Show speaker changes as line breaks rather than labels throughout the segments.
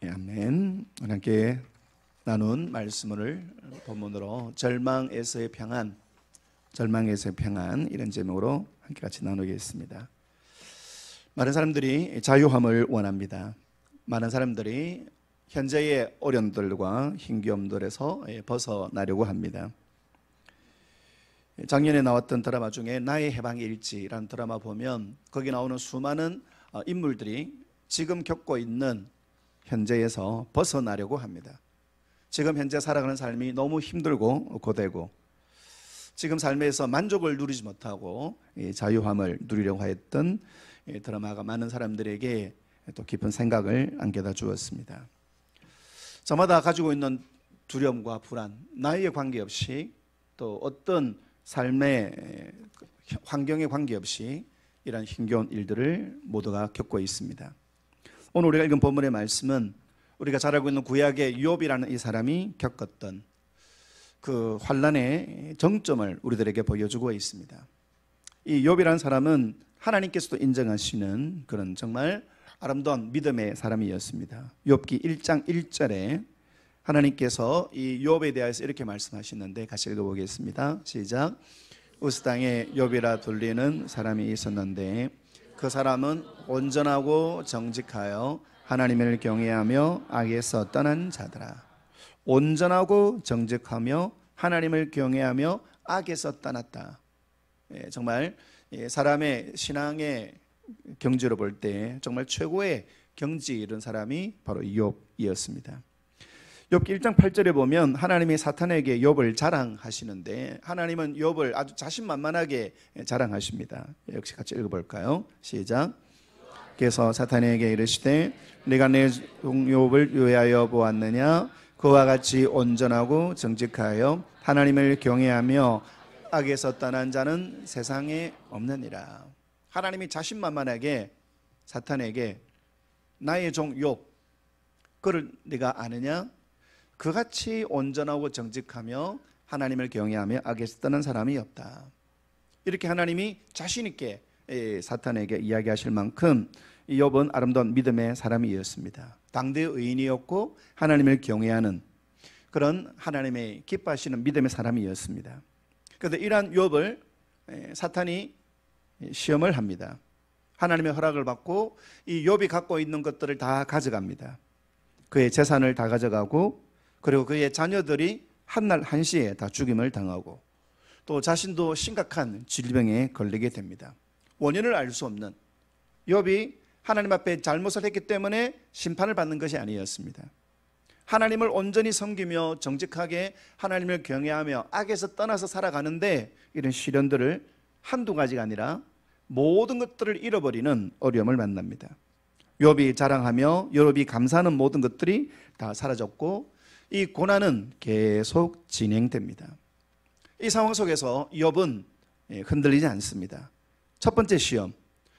아멘. 함께 나눈 말씀을 본문으로 절망에서의 평안, 절망에서의 평안 이런 제목으로 함께 같이 나누겠습니다. 많은 사람들이 자유함을 원합니다. 많은 사람들이 현재의 어려움들과 힘겨움들에서 벗어나려고 합니다. 작년에 나왔던 드라마 중에 나의 해방의 일지라는 드라마 보면 거기 나오는 수많은 인물들이 지금 겪고 있는 현재에서 벗어나려고 합니다. 지금 현재 살아가는 삶이 너무 힘들고 고되고 지금 삶에서 만족을 누리지 못하고 자유함을 누리려고 했던 드라마가 많은 사람들에게 또 깊은 생각을 안겨다 주었습니다. 저마다 가지고 있는 두려움과 불안, 나이에 관계없이 또 어떤 삶의 환경에 관계없이 이런 힘겨운 일들을 모두가 겪고 있습니다. 오늘 우리가 읽은 본문의 말씀은 우리가 잘 알고 있는 구약의 욥이라는 이 사람이 겪었던 그 환난의 정점을 우리들에게 보여주고 있습니다. 이 욥이라는 사람은 하나님께서도 인정하시는 그런 정말 아름다운 믿음의 사람이었습니다. 욥기 1장 1절에 하나님께서 이 욥에 대해서 이렇게 말씀하시는데 같이 읽어보겠습니다. 시작. 우스 땅에 욥이라 불리는 사람이 있었는데 그 사람은 온전하고 정직하여 하나님을 경외하며 악에서 떠난 자더라. 온전하고 정직하며 하나님을 경외하며 악에서 떠났다. 정말 사람의 신앙의 경지로 볼 때 정말 최고의 경지 이른 사람이 바로 욥이었습니다. 욥기 1장 8절에 보면 하나님이 사탄에게 욥을 자랑하시는데 하나님은 욥을 아주 자신만만하게 자랑하십니다. 역시 같이 읽어볼까요? 시작. 그래서 사탄에게 이르시되 네가 내 종 욥을 요하여 보았느냐? 그와 같이 온전하고 정직하여 하나님을 경외하며 악에서 떠난 자는 세상에 없느니라. 하나님이 자신만만하게 사탄에게 나의 종 욥 그를 네가 아느냐? 그같이 온전하고 정직하며 하나님을 경외하며 악에서 떠난 사람이 없다. 이렇게 하나님이 자신 있게 사탄에게 이야기하실 만큼 욥은 아름다운 믿음의 사람이었습니다. 당대의 의인이었고 하나님을 경외하는 그런 하나님의 기뻐하시는 믿음의 사람이었습니다. 그런데 이러한 욥을 사탄이 시험을 합니다. 하나님의 허락을 받고 이 욥이 갖고 있는 것들을 다 가져갑니다. 그의 재산을 다 가져가고 그리고 그의 자녀들이 한날 한시에 다 죽임을 당하고 또 자신도 심각한 질병에 걸리게 됩니다. 원인을 알 수 없는 욥이 하나님 앞에 잘못을 했기 때문에 심판을 받는 것이 아니었습니다. 하나님을 온전히 섬기며 정직하게 하나님을 경외하며 악에서 떠나서 살아가는데 이런 시련들을 한두 가지가 아니라 모든 것들을 잃어버리는 어려움을 만납니다. 욥이 자랑하며 욥이 감사하는 모든 것들이 다 사라졌고 이 고난은 계속 진행됩니다. 이 상황 속에서 욥은 흔들리지 않습니다. 첫 번째 시험,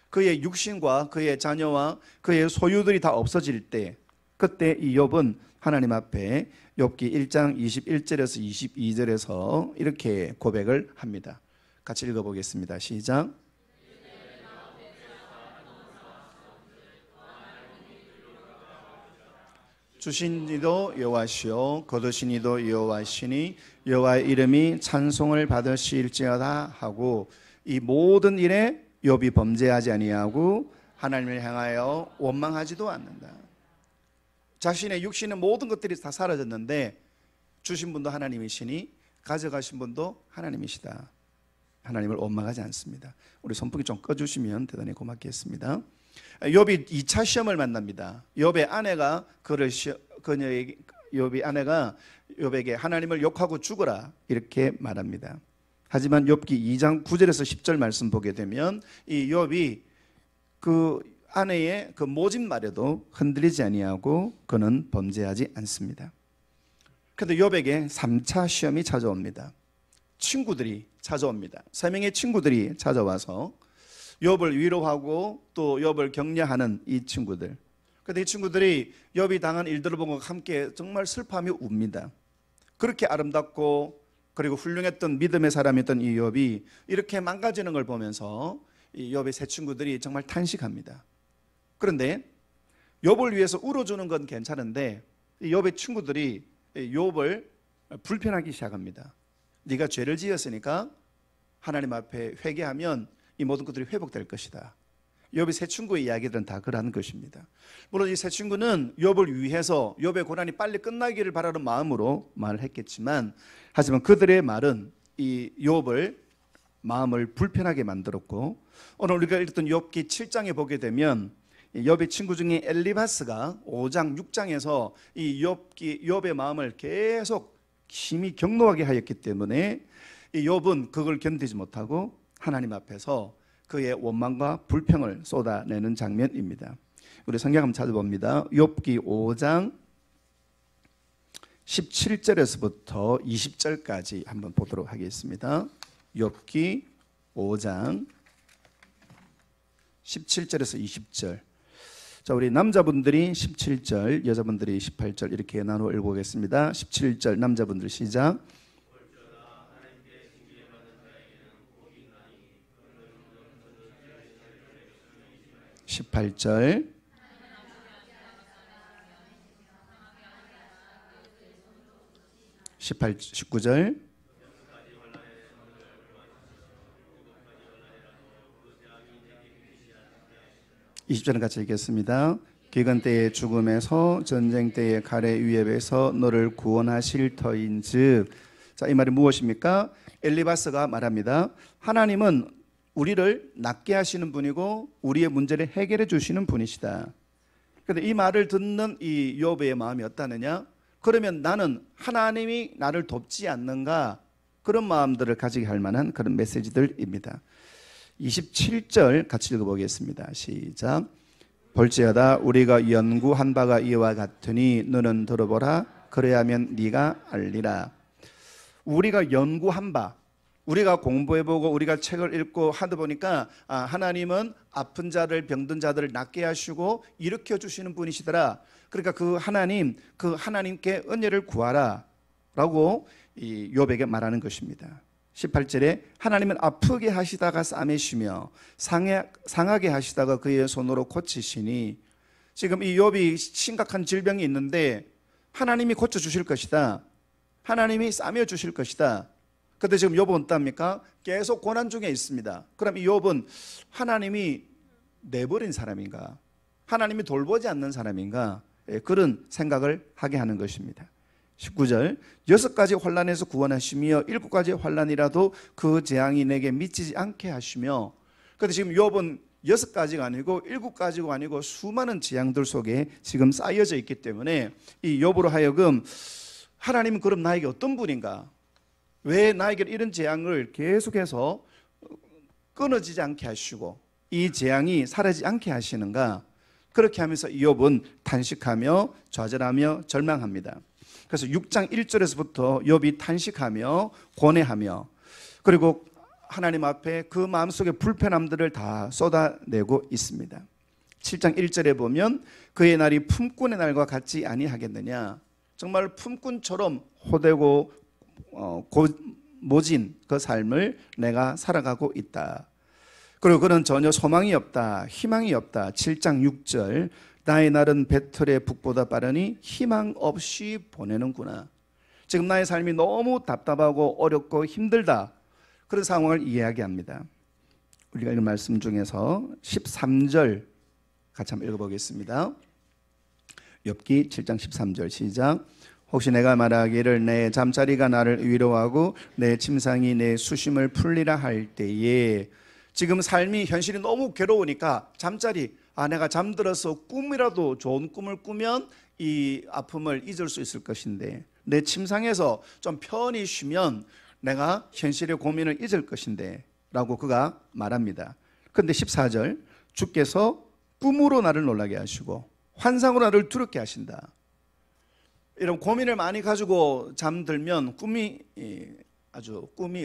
그의 육신과 그의 자녀와 그의 소유들이 다 없어질 때 그때 이 욥은 하나님 앞에 욥기 1장 21절에서 22절에서 이렇게 고백을 합니다. 같이 읽어보겠습니다. 시작. 주신 이도 여호와시요 거두신 이도 여호와시니 여호와의 이름이 찬송을 받으실지어다 하고 이 모든 일에 욥이 범죄하지 아니하고 하나님을 향하여 원망하지도 않는다. 자신의 육신의 모든 것들이 다 사라졌는데 주신 분도 하나님이시니 가져가신 분도 하나님이시다. 하나님을 원망하지 않습니다. 우리 선풍기 좀 꺼주시면 대단히 고맙겠습니다. 욥이 2차 시험을 만납니다. 욥의 아내가 욥의 아내가 욥에게 하나님을 욕하고 죽어라 이렇게 말합니다. 하지만 욥기 2장 9절에서 10절 말씀 보게 되면 이 욥이 그 아내의 그 모진 말에도 흔들리지 아니하고 그는 범죄하지 않습니다. 그런데 욥에게 3차 시험이 찾아옵니다. 친구들이 찾아옵니다. 3명의 친구들이 찾아와서 욥을 위로하고 또 욥을 격려하는 이 친구들. 그런데 이 친구들이 욥이 당한 일들을 보고 함께 정말 슬퍼하며 웁니다. 그렇게 아름답고 그리고 훌륭했던 믿음의 사람이었던 이 욥이 이렇게 망가지는 걸 보면서 이 욥의 세 친구들이 정말 탄식합니다. 그런데 욥을 위해서 울어주는 건 괜찮은데 욥의 친구들이 욥을 불편하기 시작합니다. 네가 죄를 지었으니까 하나님 앞에 회개하면 이 모든 것들이 회복될 것이다. 욥의 세 친구의 이야기들은 다 그러한 것입니다. 물론 이 세 친구는 욥을 위해서 욥의 고난이 빨리 끝나기를 바라는 마음으로 말을 했겠지만, 하지만 그들의 말은 이 욥을 마음을 불편하게 만들었고, 오늘 우리가 읽던 욥기 7장에 보게 되면 욥의 친구 중에 엘리바스가 5장 6장에서 이 욥의 마음을 계속 심히 경노하게 하였기 때문에 이 욥은 그걸 견디지 못하고 하나님 앞에서 그의 원망과 불평을 쏟아내는 장면입니다. 우리 성경 한번 찾아봅니다. 욥기 5장 17절에서부터 20절까지 한번 보도록 하겠습니다. 욥기 5장 17절에서 20절. 자, 우리 남자분들이 17절, 여자분들이 18절 이렇게 나누어 읽어보겠습니다. 17절 남자분들 시작. 18절 19절 20절은 같이 읽겠습니다. 기근 때의 죽음에서 전쟁 때의 칼의 위협에서 너를 구원하실 터인즉. 자, 이 말이 무엇입니까? 엘리바스가 말합니다. 하나님은 우리를 낫게 하시는 분이고 우리의 문제를 해결해 주시는 분이시다. 그런데 이 말을 듣는 이 욥의 마음이 어떠느냐? 그러면 나는 하나님이 나를 돕지 않는가? 그런 마음들을 가지게 할 만한 그런 메시지들입니다. 27절 같이 읽어보겠습니다. 시작. 볼지어다 우리가 연구한 바가 이와 같으니 너는 들어보라. 그래야면 네가 알리라. 우리가 연구한 바, 우리가 공부해보고 우리가 책을 읽고 하다 보니까 하나님은 아픈 자들, 병든 자들을 낫게 하시고 일으켜 주시는 분이시더라. 그러니까 그 하나님께 은혜를 구하라 라고 이 욥에게 말하는 것입니다. 18절에 하나님은 아프게 하시다가 싸매시며 상하게 하시다가 그의 손으로 고치시니, 지금 이 욥이 심각한 질병이 있는데 하나님이 고쳐주실 것이다, 하나님이 싸매 주실 것이다. 그런데 지금 욥은 어떻습니까? 계속 고난 중에 있습니다. 그럼 이 욥은 하나님이 내버린 사람인가, 하나님이 돌보지 않는 사람인가, 그런 생각을 하게 하는 것입니다. 19절 6가지 환난에서 구원하시며 7가지 환난이라도 그 재앙이 내게 미치지 않게 하시며. 그런데 지금 욥은 6가지가 아니고 7가지가 아니고 수많은 재앙들 속에 지금 쌓여져 있기 때문에 이 욥으로 하여금 하나님은 그럼 나에게 어떤 분인가, 왜 나에게 이런 재앙을 계속해서 끊어지지 않게 하시고 이 재앙이 사라지지 않게 하시는가, 그렇게 하면서 욥은 탄식하며 좌절하며 절망합니다. 그래서 6장 1절에서부터 욥이 탄식하며 고뇌하며 그리고 하나님 앞에 그 마음속의 불편함들을 다 쏟아내고 있습니다. 7장 1절에 보면 그의 날이 품꾼의 날과 같지 아니하겠느냐, 정말 품꾼처럼 호되고 모진 그 삶을 내가 살아가고 있다. 그리고 그는 전혀 소망이 없다, 희망이 없다. 7장 6절 나의 날은 배틀의 북보다 빠르니 희망 없이 보내는구나. 지금 나의 삶이 너무 답답하고 어렵고 힘들다, 그런 상황을 이야기합니다. 우리가 읽은 말씀 중에서 13절 같이 한번 읽어보겠습니다. 욥기 7장 13절 시작. 혹시 내가 말하기를 내 잠자리가 나를 위로하고 내 침상이 내 수심을 풀리라 할 때에, 지금 삶이 현실이 너무 괴로우니까 잠자리, 내가 잠들어서 꿈이라도 좋은 꿈을 꾸면 이 아픔을 잊을 수 있을 것인데, 내 침상에서 좀 편히 쉬면 내가 현실의 고민을 잊을 것인데 라고 그가 말합니다. 그런데 14절 주께서 꿈으로 나를 놀라게 하시고 환상으로 나를 두렵게 하신다. 이런 고민을 많이 가지고 잠들면 꿈이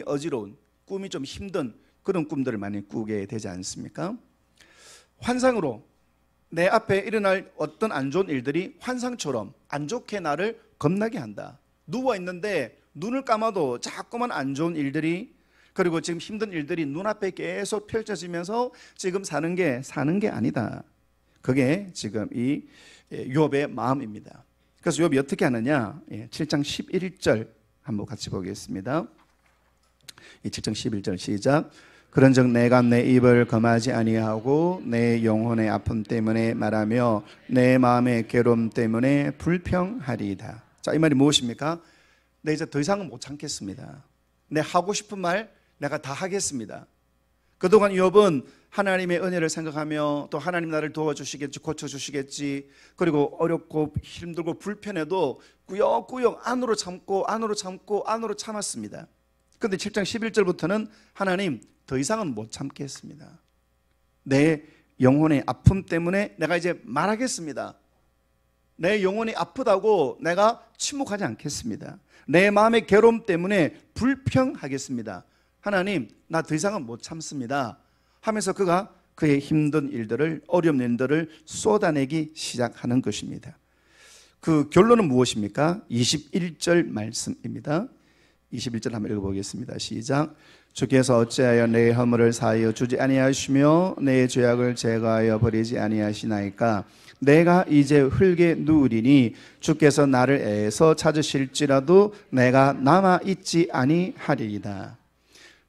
어지러운, 꿈이 좀 힘든 그런 꿈들을 많이 꾸게 되지 않습니까? 환상으로 내 앞에 일어날 어떤 안 좋은 일들이 환상처럼 안 좋게 나를 겁나게 한다. 누워있는데 눈을 감아도 자꾸만 안 좋은 일들이, 그리고 지금 힘든 일들이 눈앞에 계속 펼쳐지면서 지금 사는 게 아니다. 그게 지금 이 욥의 마음입니다. 그래서 욥이 어떻게 하느냐? 7장 11절 한번 같이 보겠습니다. 7장 11절 시작. 그런즉 내가 내 입을 금하지 아니하고 내 영혼의 아픔 때문에 말하며 내 마음의 괴로움 때문에 불평하리이다. 자, 이 말이 무엇입니까? 내 이제 더 이상은 못 참겠습니다. 내 하고 싶은 말 내가 다 하겠습니다. 그동안 욥은 하나님의 은혜를 생각하며 또 하나님 나를 도와주시겠지, 고쳐주시겠지, 그리고 어렵고 힘들고 불편해도 꾸역꾸역 안으로 참았습니다. 그런데 7장 11절부터는 하나님 더 이상은 못 참겠습니다. 내 영혼의 아픔 때문에 내가 이제 말하겠습니다. 내 영혼이 아프다고 내가 침묵하지 않겠습니다. 내 마음의 괴로움 때문에 불평하겠습니다. 하나님, 나 더 이상은 못 참습니다 하면서 그가 그의 힘든 일들을, 어려운 일들을 쏟아내기 시작하는 것입니다. 그 결론은 무엇입니까? 21절 말씀입니다. 21절 한번 읽어보겠습니다. 시작. 주께서 어찌하여 내 허물을 사하여 주지 아니하시며 내 죄악을 제거하여 버리지 아니하시나이까? 내가 이제 흙에 누우리니 주께서 나를 애에서 찾으실지라도 내가 남아 있지 아니하리이다.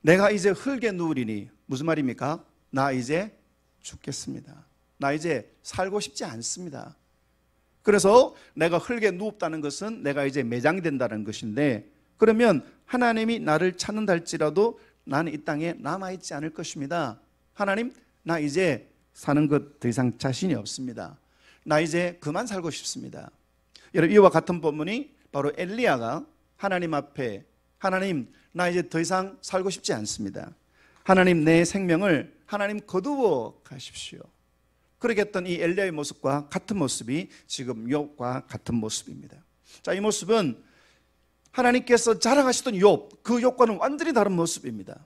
내가 이제 흙에 누우리니 무슨 말입니까? 나 이제 죽겠습니다. 나 이제 살고 싶지 않습니다. 그래서 내가 흙에 누웠다는 것은 내가 이제 매장이 된다는 것인데, 그러면 하나님이 나를 찾는다 할지라도 나는 이 땅에 남아있지 않을 것입니다. 하나님, 나 이제 사는 것 더 이상 자신이 없습니다. 나 이제 그만 살고 싶습니다. 여러분, 이와 같은 본문이 바로 엘리야가 하나님 앞에, 하나님, 나 이제 더 이상 살고 싶지 않습니다. 하나님, 내 생명을 하나님 거두어 가십시오. 그렇게 했던 이 엘리야의 모습과 같은 모습이 지금 욥과 같은 모습입니다. 자, 이 모습은 하나님께서 자랑하시던 욥, 그 욥과는 완전히 다른 모습입니다.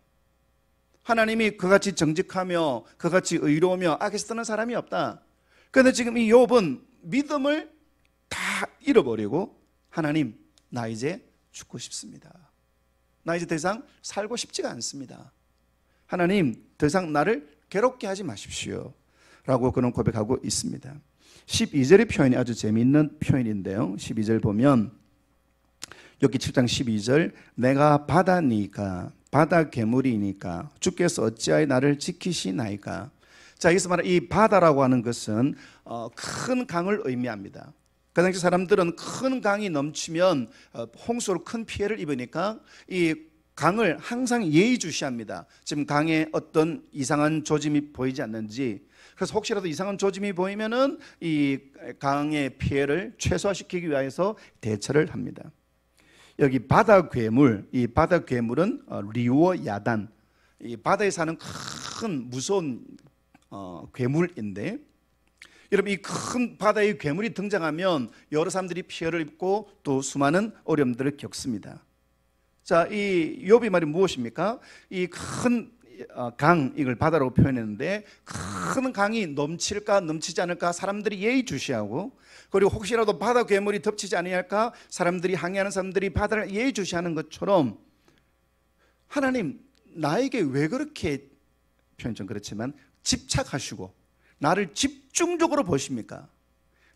하나님이 그같이 정직하며 그같이 의로우며 악에서 떠난 사람이 없다. 그런데 지금 이 욥은 믿음을 다 잃어버리고, 하나님, 나 이제 죽고 싶습니다. 나 이제 더 이상 살고 싶지가 않습니다. 하나님, 더 이상 나를 괴롭게 하지 마십시오 라고 그는 고백하고 있습니다. 12절의 표현이 아주 재미있는 표현인데요, 12절 보면 여기 7장 12절, 내가 바다니까, 바다 괴물이니까 주께서 어찌하여 나를 지키시나이까. 자, 여기서 말하는 이 바다라고 하는 것은 큰 강을 의미합니다. 그 당시 사람들은 큰 강이 넘치면 홍수로 큰 피해를 입으니까 이 강을 항상 예의주시합니다. 지금 강에 어떤 이상한 조짐이 보이지 않는지, 그래서 혹시라도 이상한 조짐이 보이면은 이 강의 피해를 최소화시키기 위해서 대처를 합니다. 여기 바다 괴물, 이 바다 괴물은 리워 야단, 이 바다에 사는 큰 무서운 괴물인데, 여러분, 이 큰 바다의 괴물이 등장하면 여러 사람들이 피해를 입고 또 수많은 어려움들을 겪습니다. 자, 이 욥의 말이 무엇입니까? 이 큰 강, 이걸 바다라고 표현했는데, 큰 강이 넘칠까 넘치지 않을까 사람들이 예의주시하고, 그리고 혹시라도 바다 괴물이 덮치지 아니할까 사람들이, 항해하는 사람들이 바다를 예의주시하는 것처럼, 하나님, 나에게 왜 그렇게, 표현 좀 그렇지만 집착하시고 나를 집중적으로 보십니까?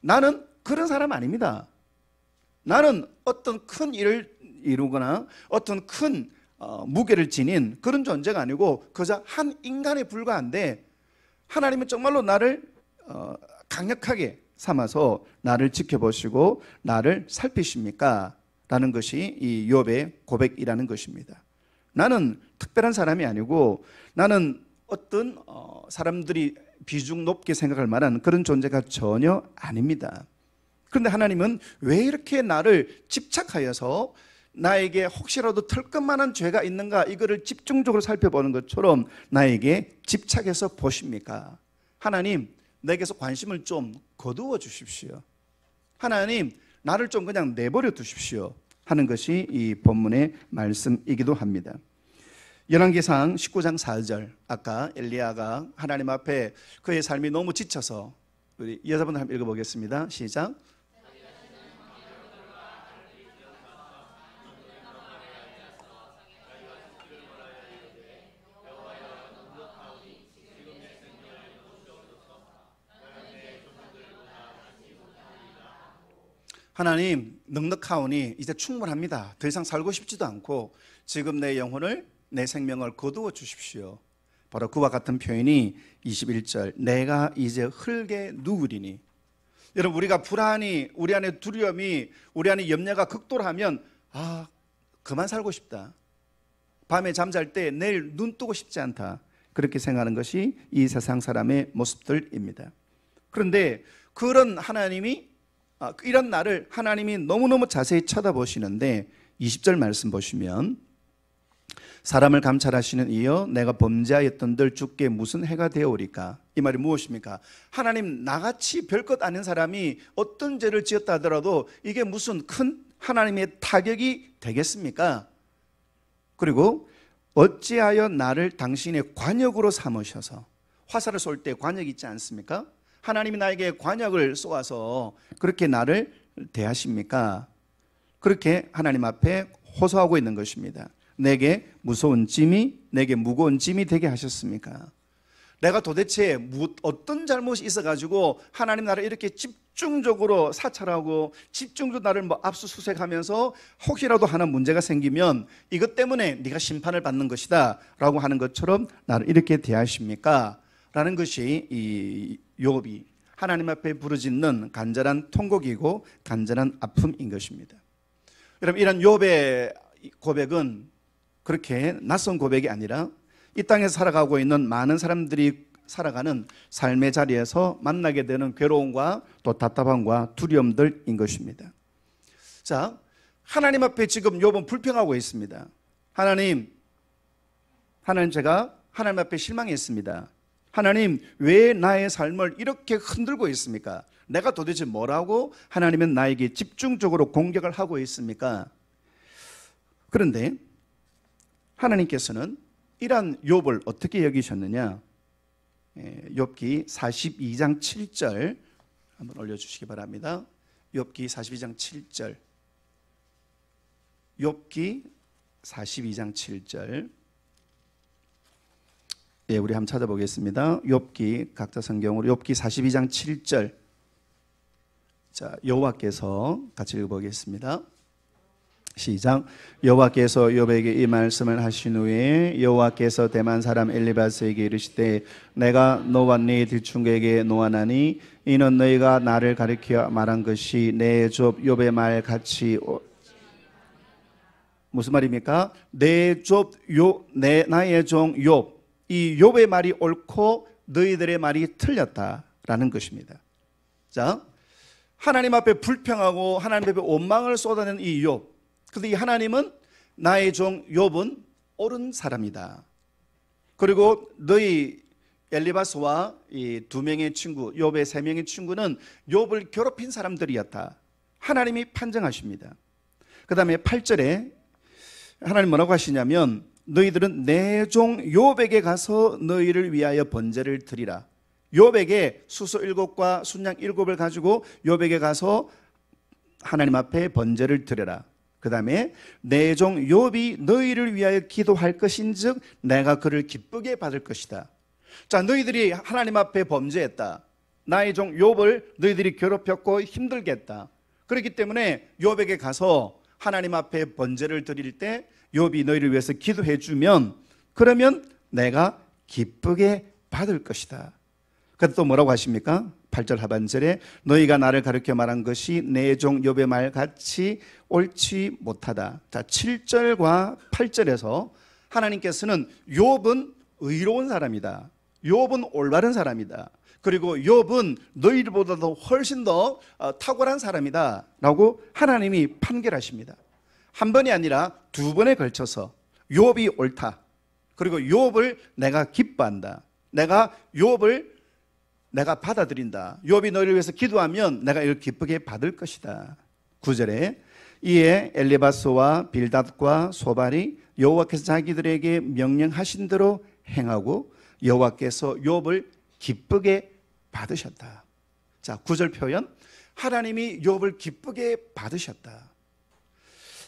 나는 그런 사람 아닙니다. 나는 어떤 큰 일을 이루거나 어떤 큰 무게를 지닌 그런 존재가 아니고 그저 한 인간에 불과한데, 하나님은 정말로 나를 강력하게 삼아서 나를 지켜보시고 나를 살피십니까? 라는 것이 이 욥의 고백이라는 것입니다. 나는 특별한 사람이 아니고, 나는 어떤 사람들이 비중 높게 생각할 만한 그런 존재가 전혀 아닙니다. 그런데 하나님은 왜 이렇게 나를 집착하여서 나에게 혹시라도 털끝만한 죄가 있는가, 이거를 집중적으로 살펴보는 것처럼 나에게 집착해서 보십니까? 하나님, 내게서 관심을 좀 거두어 주십시오. 하나님, 나를 좀 그냥 내버려 두십시오 하는 것이 이 본문의 말씀이기도 합니다. 열왕기상 19장 4절, 아까 엘리야가 하나님 앞에 그의 삶이 너무 지쳐서, 우리 여자분들 한번 읽어보겠습니다. 시작. 하나님 넉넉하오니 이제 충분합니다. 더 이상 살고 싶지도 않고 지금 내 영혼을, 내 생명을 거두어 주십시오. 바로 그와 같은 표현이 21절 내가 이제 흙에 누우리니. 여러분, 우리가 불안이, 우리 안에 두려움이, 우리 안에 염려가 극도하면 그만 살고 싶다, 밤에 잠잘 때 내일 눈 뜨고 싶지 않다, 그렇게 생각하는 것이 이 세상 사람의 모습들입니다. 그런데 그런 하나님이, 이런 나를 하나님이 너무너무 자세히 쳐다보시는데 20절 말씀 보시면 사람을 감찰하시는 이여 내가 범죄하였던들 주께 무슨 해가 되어오리까. 이 말이 무엇입니까? 하나님, 나같이 별것 아닌 사람이 어떤 죄를 지었다 하더라도 이게 무슨 큰 하나님의 타격이 되겠습니까? 그리고 어찌하여 나를 당신의 관역으로 삼으셔서, 화살을 쏠 때 관역이 있지 않습니까? 하나님이 나에게 관역을 쏘아서 그렇게 나를 대하십니까? 그렇게 하나님 앞에 호소하고 있는 것입니다. 내게 무서운 짐이, 내게 무거운 짐이 되게 하셨습니까? 내가 도대체 어떤 잘못이 있어가지고 하나님 나를 이렇게 집중적으로 사찰하고 집중적으로 나를 압수수색하면서 혹시라도 하나 문제가 생기면 이것 때문에 네가 심판을 받는 것이다 라고 하는 것처럼 나를 이렇게 대하십니까? 라는 것이 이 욥이 하나님 앞에 부르짖는 간절한 통곡이고 간절한 아픔인 것입니다. 여러분, 이런 욥의 고백은 그렇게 낯선 고백이 아니라 이 땅에서 살아가고 있는 많은 사람들이 살아가는 삶의 자리에서 만나게 되는 괴로움과 또 답답함과 두려움들인 것입니다. 자, 하나님 앞에 지금 욥은 불평하고 있습니다. 하나님, 제가 하나님 앞에 실망했습니다. 하나님, 왜 나의 삶을 이렇게 흔들고 있습니까? 내가 도대체 뭐라고 하나님은 나에게 집중적으로 공격을 하고 있습니까? 그런데 하나님께서는 이러한 욥을 어떻게 여기셨느냐? 욥기 42장 7절 한번 올려주시기 바랍니다. 욥기 42장 7절. 욥기 42장 7절. 예, 우리 한번 찾아보겠습니다. 욥기, 각자 성경으로 욥기 42장 7절. 자, 여호와께서 같이 읽어보겠습니다. 시작. 여호와께서 욥에게 이 말씀을 하신 후에 여호와께서 대만 사람 엘리바스에게 이르시되 내가 너와 네 들충에게 노하나니 이는 너희가 나를 가리켜 말한 것이 내 족 욥의 말 같이. 무슨 말입니까? 나의 종 욥, 이 욥의 말이 옳고 너희들의 말이 틀렸다라는 것입니다. 자, 하나님 앞에 불평하고 하나님 앞에 원망을 쏟아낸 이 욥. 그런데 이 하나님은 나의 종 욥은 옳은 사람이다. 그리고 너희 엘리바스와 이 두 명의 친구, 욥의 세 명의 친구는 욥을 괴롭힌 사람들이었다. 하나님이 판정하십니다. 그 다음에 8절에 하나님 뭐라고 하시냐면 너희들은 내 종 욥에게 가서 너희를 위하여 번제를 드리라. 욥에게 수소 7과 순양 7을 가지고 욥에게 가서 하나님 앞에 번제를 드려라. 그 다음에 내 종 욥이 너희를 위하여 기도할 것인즉 내가 그를 기쁘게 받을 것이다. 자, 너희들이 하나님 앞에 범죄했다. 나의 종 욥을 너희들이 괴롭혔고 힘들게 했다. 그렇기 때문에 욥에게 가서 하나님 앞에 번제를 드릴 때 욥이 너희를 위해서 기도해 주면 그러면 내가 기쁘게 받을 것이다. 그래서 또 뭐라고 하십니까? 8절 하반절에 너희가 나를 가르쳐 말한 것이 내 종 욥의 말 같이 옳지 못하다. 자, 7절과 8절에서 하나님께서는 욥은 의로운 사람이다. 욥은 올바른 사람이다. 그리고 욥은 너희들보다도 훨씬 더 탁월한 사람이다 라고 하나님이 판결하십니다. 한 번이 아니라 두 번에 걸쳐서 욥이 옳다. 그리고 욥을 내가 기뻐한다. 내가 욥을 내가 받아들인다. 욥이 너희를 위해서 기도하면 내가 이걸 기쁘게 받을 것이다. 9절에 이에 엘리바스와 빌닷과 소발이 여호와께서 자기들에게 명령하신 대로 행하고 여호와께서 욥을 기쁘게 받으셨다. 자, 9절 표현, 하나님이 욥을 기쁘게 받으셨다.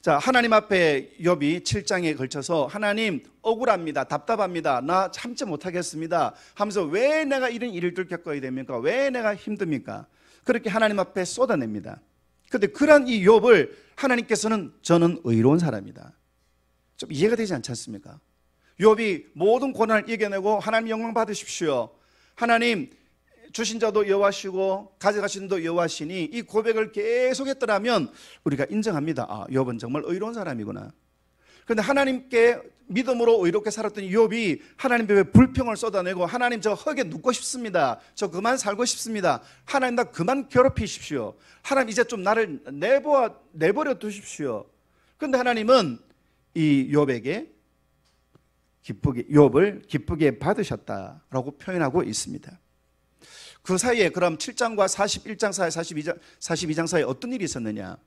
자, 하나님 앞에 욥이 7장에 걸쳐서 하나님 억울합니다, 답답합니다, 나 참지 못하겠습니다 하면서 왜 내가 이런 일을 겪어야 됩니까? 왜 내가 힘듭니까? 그렇게 하나님 앞에 쏟아냅니다. 그런데 그런 이 욥을 하나님께서는 저는 의로운 사람이다, 좀 이해가 되지 않지 않습니까? 욥이 모든 고난을 이겨내고 하나님 영광 받으십시오, 하나님 주신 자도 여호와시고 가져가신 도 여호와시니, 이 고백을 계속했더라면 우리가 인정합니다. 아, 욥은 정말 의로운 사람이구나. 그런데 하나님께 믿음으로 의롭게 살았던 욥이 하나님 앞에 불평을 쏟아내고, 하나님 저 흙에 눕고 싶습니다, 저 그만 살고 싶습니다, 하나님 나 그만 괴롭히십시오, 하나님 이제 좀 나를 내버려 두십시오. 그런데 하나님은 이 욥에게 욥을 기쁘게 받으셨다라고 표현하고 있습니다. 그 사이에 그럼 7장과 41장 사이, 42장 사이에 어떤 일이 있었느냐?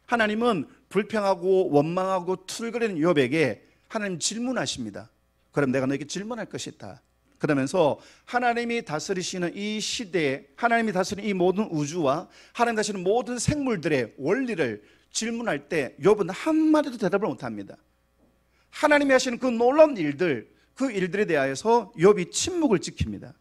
하나님은 불평하고 원망하고 투덜거리는 욥에게 하나님 질문하십니다. 그럼 내가 너에게 질문할 것이 있다. 그러면서 하나님이 다스리시는 이 시대에, 하나님이 다스리는 이 모든 우주와 하나님 다스리는 모든 생물들의 원리를 질문할 때 욥은 한마디도 대답을 못합니다. 하나님이 하시는 그 놀라운 일들, 그 일들에 대하여서 욥이 침묵을 지킵니다.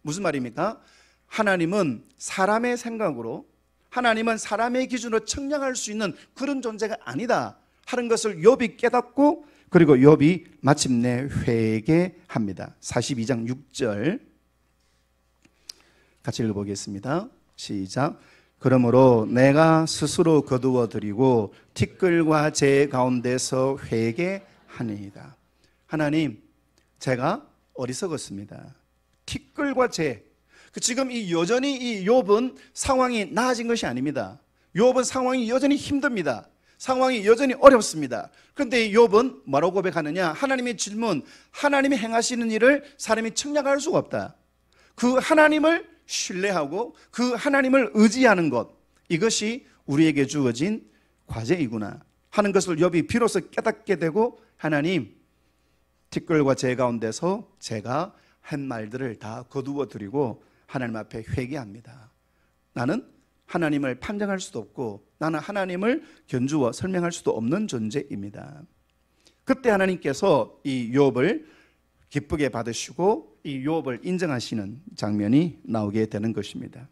무슨 말입니까? 하나님은 사람의 생각으로, 하나님은 사람의 기준으로 측량할 수 있는 그런 존재가 아니다 하는 것을 욥이 깨닫고, 그리고 욥이 마침내 회개합니다. 42장 6절 같이 읽어보겠습니다. 시작. 그러므로 내가 스스로 거두어 드리고 티끌과 재 가운데서 회개하니이다. 하나님, 제가 어리석었습니다. 티끌과 재, 지금 여전히 이 욥은 상황이 나아진 것이 아닙니다. 욥은 상황이 여전히 힘듭니다. 상황이 여전히 어렵습니다. 그런데 욥은 뭐라고 고백하느냐? 하나님의 질문, 하나님이 행하시는 일을 사람이 측량할 수가 없다. 그 하나님을 신뢰하고 그 하나님을 의지하는 것, 이것이 우리에게 주어진 과제이구나 하는 것을 욥이 비로소 깨닫게 되고, 하나님, 티끌과 재 가운데서 제가 한 말들을 다 거두어 드리고 하나님 앞에 회개합니다. 나는 하나님을 판정할 수도 없고 나는 하나님을 견주어 설명할 수도 없는 존재입니다. 그때 하나님께서 이 욥을 기쁘게 받으시고 이 욥을 인정하시는 장면이 나오게 되는 것입니다.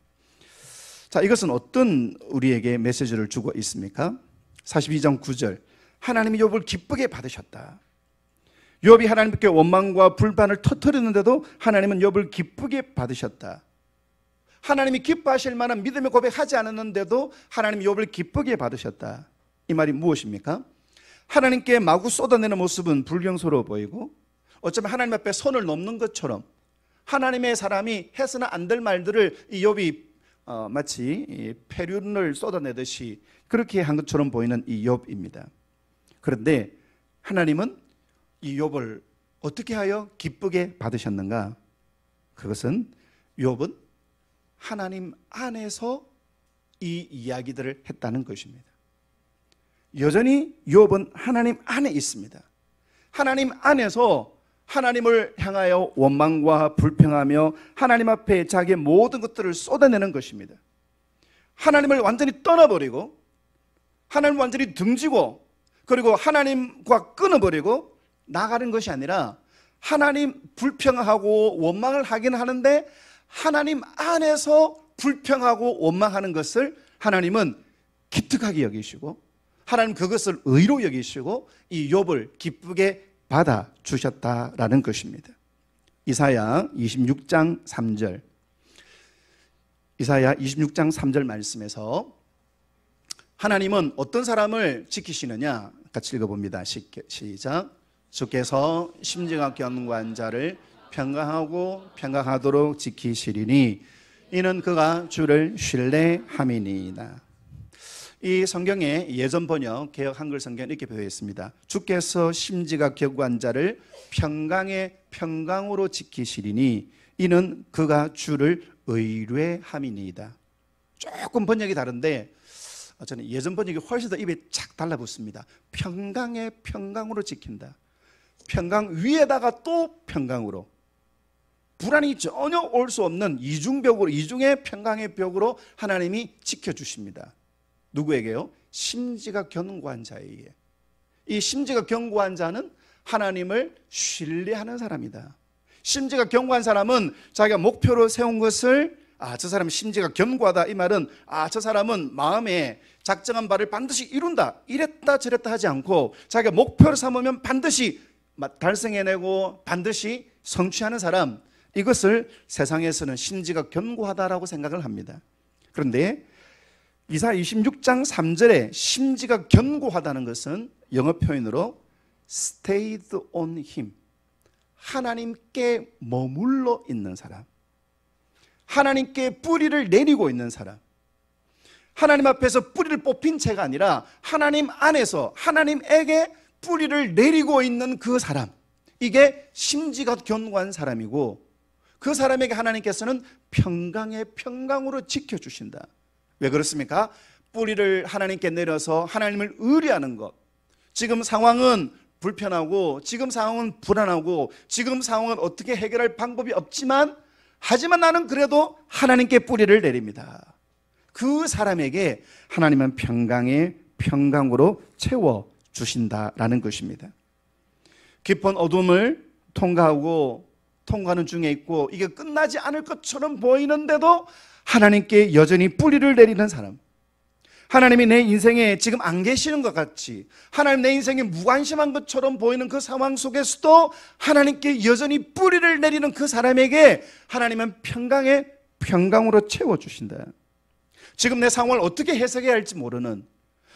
자, 이것은 어떤 우리에게 메시지를 주고 있습니까? 42장 9절, 하나님이 욥을 기쁘게 받으셨다. 욥이 하나님께 원망과 불만을 터뜨리는데도 하나님은 욥을 기쁘게 받으셨다. 하나님이 기뻐하실 만한 믿음의 고백하지 않았는데도 하나님이 욥을 기쁘게 받으셨다. 이 말이 무엇입니까? 하나님께 마구 쏟아내는 모습은 불경스러워 보이고, 어쩌면 하나님 앞에 선을 넘는 것처럼 하나님의 사람이 해서는 안 될 말들을 이 욥이 마치 폐륜을 쏟아내듯이 그렇게 한 것처럼 보이는 이 욥입니다. 그런데 하나님은 이 욥을 어떻게 하여 기쁘게 받으셨는가? 그것은 욥은 하나님 안에서 이 이야기들을 했다는 것입니다. 여전히 욥은 하나님 안에 있습니다. 하나님 안에서 하나님을 향하여 원망과 불평하며 하나님 앞에 자기의 모든 것들을 쏟아내는 것입니다. 하나님을 완전히 떠나버리고, 하나님을 완전히 등지고, 그리고 하나님과 끊어버리고 나가는 것이 아니라, 하나님 불평하고 원망을 하긴 하는데 하나님 안에서 불평하고 원망하는 것을 하나님은 기특하게 여기시고, 하나님 그것을 의로 여기시고 이 욥을 기쁘게 받아주셨다라는 것입니다. 이사야 26장 3절, 이사야 26장 3절 말씀에서 하나님은 어떤 사람을 지키시느냐? 같이 읽어봅니다. 시작. 주께서 심지가 견고한 자를 평강하고 평강하도록 지키시리니 이는 그가 주를 신뢰함이니이다. 이 성경의 예전 번역 개역 한글 성경에 이렇게 표현되어 있습니다. 주께서 심지가 견고한 자를 평강의 평강으로 지키시리니 이는 그가 주를 의뢰함이니이다. 조금 번역이 다른데 저는 예전 번역이 훨씬 더 입에 착 달라붙습니다. 평강의 평강으로 지킨다. 평강 위에다가 또 평강으로, 불안이 전혀 올 수 없는 이중벽으로, 이중의 평강의 벽으로 하나님이 지켜주십니다. 누구에게요? 심지가 견고한 자에게. 이 심지가 견고한 자는 하나님을 신뢰하는 사람이다. 심지가 견고한 사람은 자기가 목표로 세운 것을 아, 저 사람은 심지가 견고하다. 이 말은 저 사람은 마음에 작정한 바를 반드시 이룬다. 이랬다 저랬다 하지 않고 자기가 목표를 삼으면 반드시 달성해내고 반드시 성취하는 사람, 이것을 세상에서는 심지가 견고하다라고 생각을 합니다. 그런데 이사야 26장 3절에 심지가 견고하다는 것은 영어 표현으로 stayed on him, 하나님께 머물러 있는 사람, 하나님께 뿌리를 내리고 있는 사람, 하나님 앞에서 뿌리를 뽑힌 채가 아니라 하나님 안에서 하나님에게 뿌리를 내리고 있는 그 사람, 이게 심지가 견고한 사람이고, 그 사람에게 하나님께서는 평강의 평강으로 지켜주신다. 왜 그렇습니까? 뿌리를 하나님께 내려서 하나님을 의뢰하는 것. 지금 상황은 불편하고, 지금 상황은 불안하고, 지금 상황은 어떻게 해결할 방법이 없지만, 하지만 나는 그래도 하나님께 뿌리를 내립니다. 그 사람에게 하나님은 평강의 평강으로 채워주신다라는 것입니다. 깊은 어둠을 통과하는 중에 있고, 이게 끝나지 않을 것처럼 보이는데도 하나님께 여전히 뿌리를 내리는 사람, 하나님이 내 인생에 지금 안 계시는 것 같이, 하나님 내 인생에 무관심한 것처럼 보이는 그 상황 속에서도 하나님께 여전히 뿌리를 내리는 그 사람에게 하나님은 평강의 평강으로 채워주신다. 지금 내 상황을 어떻게 해석해야 할지 모르는,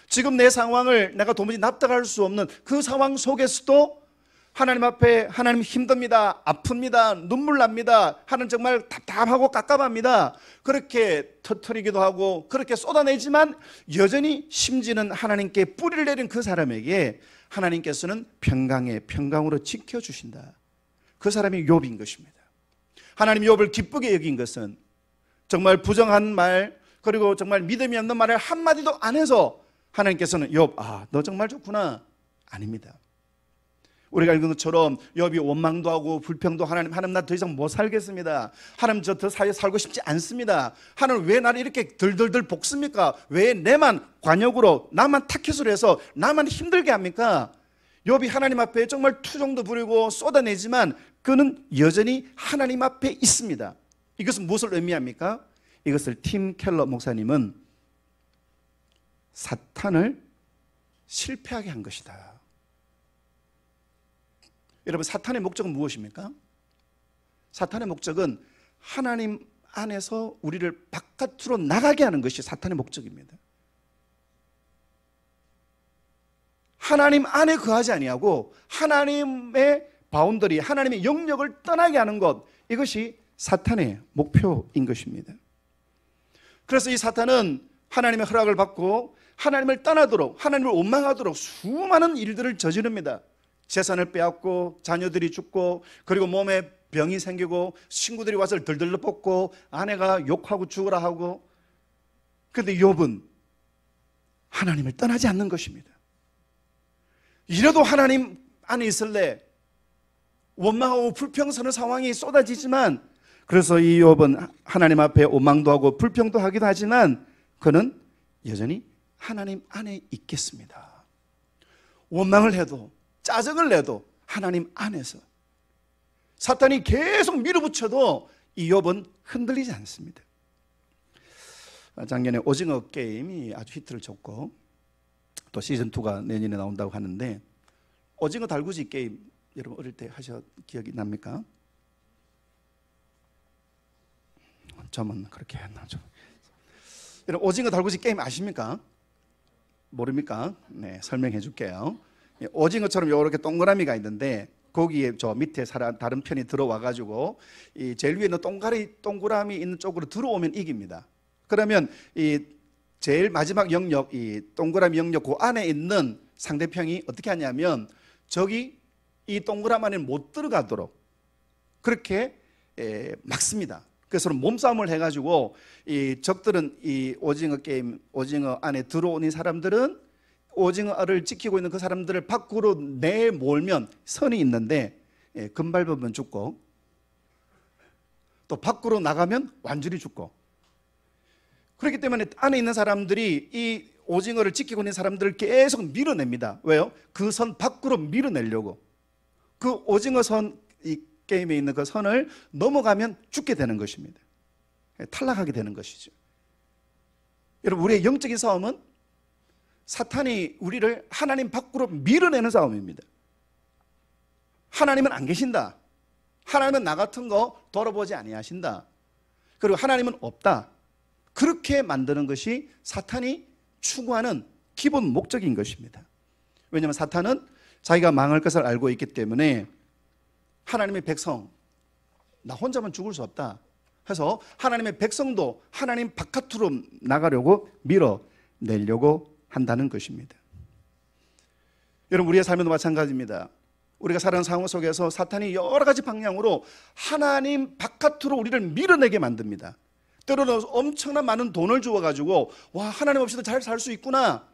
지금 내 상황을 내가 도무지 납득할 수 없는 그 상황 속에서도 하나님 앞에, 하나님 힘듭니다, 아픕니다, 눈물 납니다, 하나님 정말 답답하고 깝깝합니다, 그렇게 터뜨리기도 하고 그렇게 쏟아내지만 여전히 심지는 하나님께 뿌리를 내린 그 사람에게 하나님께서는 평강의 평강으로 지켜주신다. 그 사람이 욥인 것입니다. 하나님이 욥을 기쁘게 여긴 것은 정말 부정한 말, 그리고 정말 믿음이 없는 말을 한마디도 안 해서 하나님께서는 욥, 너 정말 좋구나, 아닙니다. 우리가 읽은 것처럼 욥이 원망도 하고 불평도, 하나님 나 더 이상 못 살겠습니다, 하나님 저 더 살고 싶지 않습니다, 하나님 왜 나를 이렇게 덜덜덜 볶습니까, 왜 내만 관역으로 나만 타켓으로 해서 나만 힘들게 합니까? 욥이 하나님 앞에 정말 투정도 부리고 쏟아내지만 그는 여전히 하나님 앞에 있습니다. 이것은 무엇을 의미합니까? 이것을 팀 켈러 목사님은 사탄을 실패하게 한 것이다. 여러분, 사탄의 목적은 무엇입니까? 사탄의 목적은 하나님 안에서 우리를 바깥으로 나가게 하는 것이 사탄의 목적입니다. 하나님 안에 거하지 아니하고 하나님의 바운더리, 하나님의 영역을 떠나게 하는 것, 이것이 사탄의 목표인 것입니다. 그래서 이 사탄은 하나님의 허락을 받고 하나님을 떠나도록, 하나님을 원망하도록 수많은 일들을 저지릅니다. 재산을 빼앗고 자녀들이 죽고, 그리고 몸에 병이 생기고 친구들이 와서 덜덜 볶고 아내가 욕하고 죽으라 하고. 그런데 욥은 하나님을 떠나지 않는 것입니다. 이래도 하나님 안에 있을래, 원망하고 불평스러운 상황이 쏟아지지만, 그래서 이 욥은 하나님 앞에 원망도 하고 불평도 하기도 하지만 그는 여전히 하나님 안에 있겠습니다. 원망을 해도 짜증을 내도 하나님 안에서, 사탄이 계속 밀어붙여도 이 욥은 흔들리지 않습니다. 작년에 오징어 게임이 아주 히트를 쳤고 또 시즌2가 내년에 나온다고 하는데, 오징어 달구지 게임 여러분 어릴 때 하셨 기억이 납니까? 저만 그렇게 했나죠. 여러분, 오징어 달구지 게임 아십니까? 모릅니까? 네, 설명해 줄게요. 오징어처럼 이렇게 동그라미가 있는데 거기에 저 밑에 다른 편이 들어와 가지고 이 제일 위에 있는 동그라미 있는 쪽으로 들어오면 이깁니다. 그러면 이 제일 마지막 영역, 이 동그라미 영역 그 안에 있는 상대편이 어떻게 하냐면 저기 이 동그라미 안에 못 들어가도록 그렇게 막습니다. 그래서 몸싸움을 해가지고 이 적들은 이 오징어 게임, 오징어 안에 들어오는 사람들은 오징어를 지키고 있는 그 사람들을 밖으로 내몰면 선이 있는데 금 밟으면 죽고, 또 밖으로 나가면 완전히 죽고, 그렇기 때문에 안에 있는 사람들이 이 오징어를 지키고 있는 사람들을 계속 밀어냅니다. 왜요? 그 선 밖으로 밀어내려고. 그 오징어 선, 이 게임에 있는 그 선을 넘어가면 죽게 되는 것입니다. 탈락하게 되는 것이죠. 여러분, 우리의 영적인 싸움은 사탄이 우리를 하나님 밖으로 밀어내는 싸움입니다. 하나님은 안 계신다. 하나님은 나 같은 거 돌아보지 아니하신다. 그리고 하나님은 없다. 그렇게 만드는 것이 사탄이 추구하는 기본 목적인 것입니다. 왜냐하면 사탄은 자기가 망할 것을 알고 있기 때문에 하나님의 백성, 나 혼자만 죽을 수 없다 해서 하나님의 백성도 하나님 바깥으로 나가려고 밀어내려고 한다는 것입니다. 여러분, 우리의 삶에도 마찬가지입니다. 우리가 살아가는 상황 속에서 사탄이 여러 가지 방향으로 하나님 바깥으로 우리를 밀어내게 만듭니다. 때로는 엄청난 많은 돈을 주어가지고 와, 하나님 없이도 잘 살 수 있구나,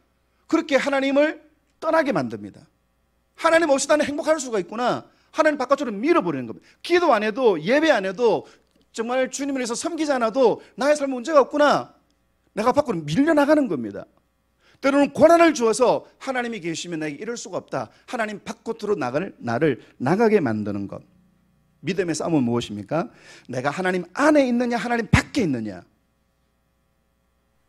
그렇게 하나님을 떠나게 만듭니다. 하나님 없이 나는 행복할 수가 있구나, 하나님 바깥으로 밀어버리는 겁니다. 기도 안 해도, 예배 안 해도, 정말 주님을 위해서 섬기지 않아도 나의 삶에 문제가 없구나, 내가 밖으로 밀려나가는 겁니다. 때로는 고난을 주어서 하나님이 계시면 내게 이럴 수가 없다, 하나님 바깥으로 나를 나가게 만드는 것. 믿음의 싸움은 무엇입니까? 내가 하나님 안에 있느냐, 하나님 밖에 있느냐.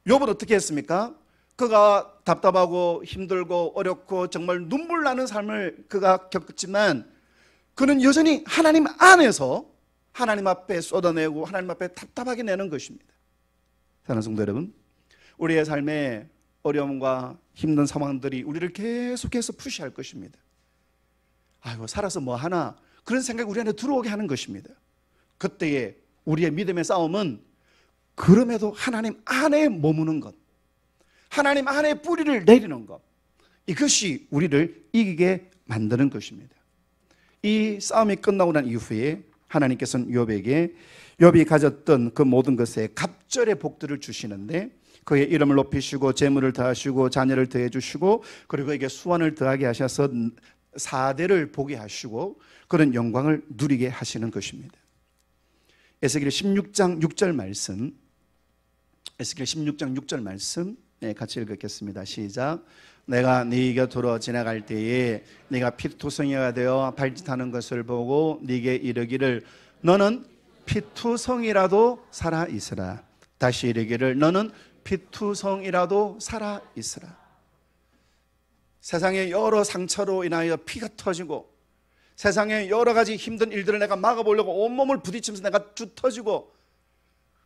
욥은 어떻게 했습니까? 그가 답답하고 힘들고 어렵고 정말 눈물 나는 삶을 그가 겪었지만 그는 여전히 하나님 안에서 하나님 앞에 쏟아내고 하나님 앞에 답답하게 내는 것입니다. 사랑하는 성도 여러분, 우리의 삶에 어려움과 힘든 상황들이 우리를 계속해서 푸시할 것입니다. 아이고, 살아서 뭐 하나, 그런 생각이 우리 안에 들어오게 하는 것입니다. 그때에 우리의 믿음의 싸움은 그럼에도 하나님 안에 머무는 것, 하나님 안에 뿌리를 내리는 것, 이것이 우리를 이기게 만드는 것입니다. 이 싸움이 끝나고 난 이후에 하나님께서는 욥이 가졌던 그 모든 것에 갑절의 복들을 주시는데, 그의 이름을 높이시고 재물을 더하시고 자녀를 더해 주시고, 그리고 그에게 수완을 더하게 하셔서 4대를 보게 하시고 그런 영광을 누리게 하시는 것입니다. 에스겔 16장 6절 말씀, 에스겔 16장 6절 말씀 같이 읽겠습니다. 시작. 내가 네 곁으로 지나갈 때에 네가 피투성이가 되어 발짓하는 것을 보고 네게 이르기를 너는 피투성이라도 살아 있으라. 다시 이르기를 너는 피투성이라도 살아 있으라. 세상의 여러 상처로 인하여 피가 터지고, 세상의 여러 가지 힘든 일들을 내가 막아보려고 온몸을 부딪히면서 내가 쭉 터지고,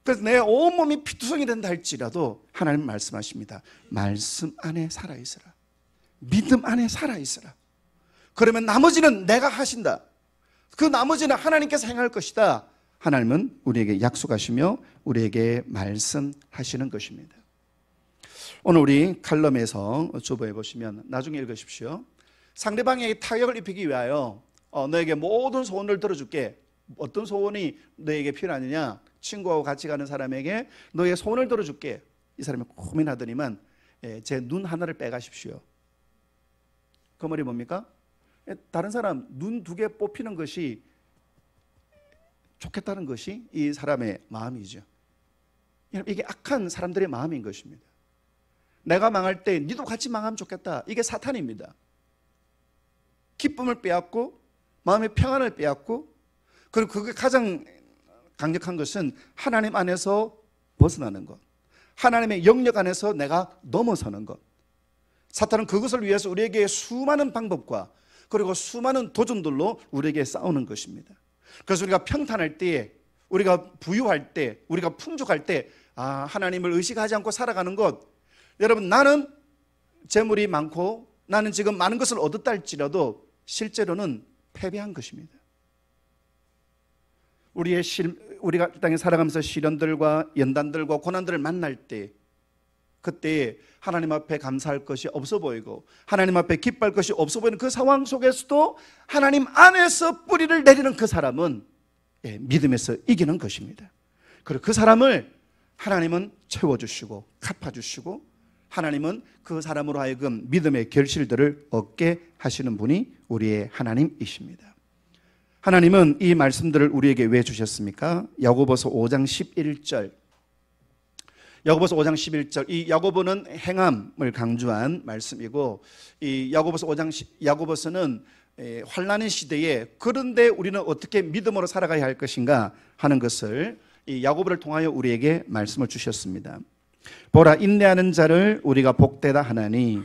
그래서 내 온몸이 피투성이 된다 할지라도 하나님 말씀하십니다. 말씀 안에 살아있으라. 믿음 안에 살아있으라. 그러면 나머지는 내가 하신다. 그 나머지는 하나님께서 행할 것이다. 하나님은 우리에게 약속하시며 우리에게 말씀하시는 것입니다. 오늘 우리 칼럼에서 주보해 보시면 나중에 읽으십시오. 상대방에게 타격을 입히기 위하여 너에게 모든 소원을 들어줄게. 어떤 소원이 너에게 필요하느냐? 친구하고 같이 가는 사람에게 너의 소원을 들어줄게. 이 사람이 고민하더니만 제 눈 하나를 빼가십시오. 그 말이 뭡니까? 다른 사람 눈 2개 뽑히는 것이 좋겠다는 것이 이 사람의 마음이죠. 이게 악한 사람들의 마음인 것입니다. 내가 망할 때 니도 같이 망하면 좋겠다. 이게 사탄입니다. 기쁨을 빼앗고 마음의 평안을 빼앗고, 그리고 그게 가장 강력한 것은 하나님 안에서 벗어나는 것, 하나님의 영역 안에서 내가 넘어서는 것. 사탄은 그것을 위해서 우리에게 수많은 방법과 그리고 수많은 도전들로 우리에게 싸우는 것입니다. 그래서 우리가 평탄할 때에, 우리가 부유할 때, 우리가 풍족할 때 하나님을 의식하지 않고 살아가는 것, 여러분, 나는 재물이 많고 나는 지금 많은 것을 얻었다 할지라도 실제로는 패배한 것입니다. 우리가 땅에 살아가면서 시련들과 연단들과 고난들을 만날 때, 그때 하나님 앞에 감사할 것이 없어 보이고 하나님 앞에 기뻐할 것이 없어 보이는 그 상황 속에서도 하나님 안에서 뿌리를 내리는 그 사람은 믿음에서 이기는 것입니다. 그리고 그 사람을 하나님은 채워주시고 갚아주시고, 하나님은 그 사람으로 하여금 믿음의 결실들을 얻게 하시는 분이 우리의 하나님이십니다. 하나님은 이 말씀들을 우리에게 왜 주셨습니까? 야고보서 5장 11절, 야고보서 5장 11절, 이 야고보는 행함을 강조한 말씀이고, 이 야고보서는 환난의 시대에 그런데 우리는 어떻게 믿음으로 살아가야 할 것인가 하는 것을 이 야고보를 통하여 우리에게 말씀을 주셨습니다. 보라, 인내하는 자를 우리가 복되다 하나니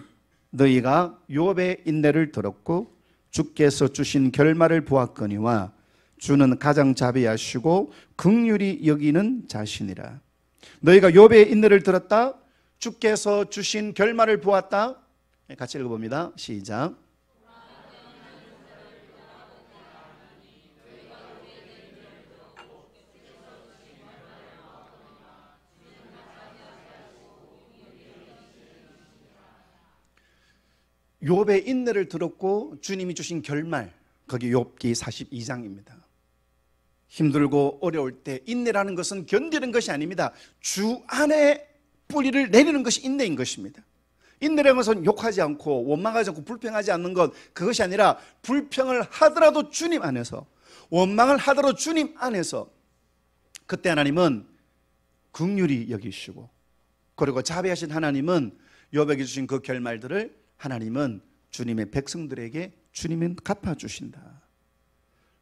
너희가 욥의 인내를 들었고 주께서 주신 결말을 보았거니와 주는 가장 자비하시고 긍휼히 여기는 자신이라. 너희가 욥의 인내를 들었다, 주께서 주신 결말을 보았다. 같이 읽어봅니다. 시작. 욥의 인내를 들었고 주님이 주신 결말, 거기 욥기 42장입니다. 힘들고 어려울 때 인내라는 것은 견디는 것이 아닙니다. 주 안에 뿌리를 내리는 것이 인내인 것입니다. 인내라는 것은 욕하지 않고 원망하지 않고 불평하지 않는 것, 그것이 아니라 불평을 하더라도 주님 안에서, 원망을 하더라도 주님 안에서, 그때 하나님은 긍휼히 여기시고, 그리고 자비하신 하나님은 욥에게 주신 그 결말들을 하나님은 주님의 백성들에게 주님은 갚아주신다.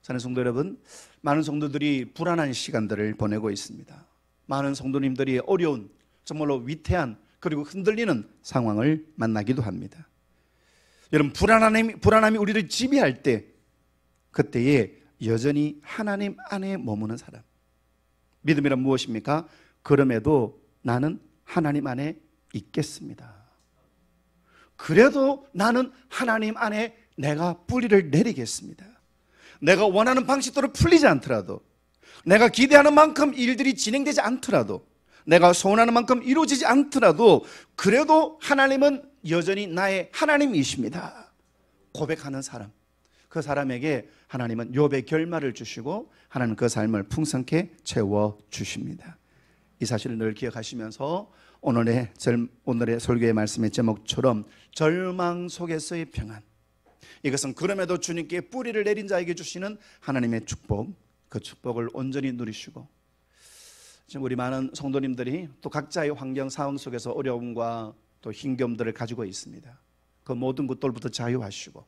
사랑하는 성도 여러분, 많은 성도들이 불안한 시간들을 보내고 있습니다. 많은 성도님들이 어려운, 정말로 위태한, 그리고 흔들리는 상황을 만나기도 합니다. 여러분, 불안함이 우리를 지배할 때, 그때에 여전히 하나님 안에 머무는 사람, 믿음이란 무엇입니까? 그럼에도 나는 하나님 안에 있겠습니다. 그래도 나는 하나님 안에 내가 뿌리를 내리겠습니다. 내가 원하는 방식대로 풀리지 않더라도, 내가 기대하는 만큼 일들이 진행되지 않더라도, 내가 소원하는 만큼 이루어지지 않더라도, 그래도 하나님은 여전히 나의 하나님이십니다. 고백하는 사람, 그 사람에게 하나님은 욥의 결말을 주시고 하나님 그 삶을 풍성케 채워주십니다. 이 사실을 늘 기억하시면서 오늘의 설교의 말씀의 제목처럼 절망 속에서의 평안, 이것은 그럼에도 주님께 뿌리를 내린 자에게 주시는 하나님의 축복, 그 축복을 온전히 누리시고, 지금 우리 많은 성도님들이 또 각자의 환경 상황 속에서 어려움과 또 힘겨움들을 가지고 있습니다. 그 모든 것들부터 자유하시고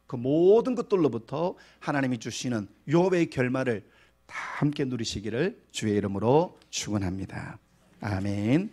그 모든 것들로부터 하나님이 주시는 욥의 결말을 다 함께 누리시기를 주의 이름으로 축원합니다. 아멘.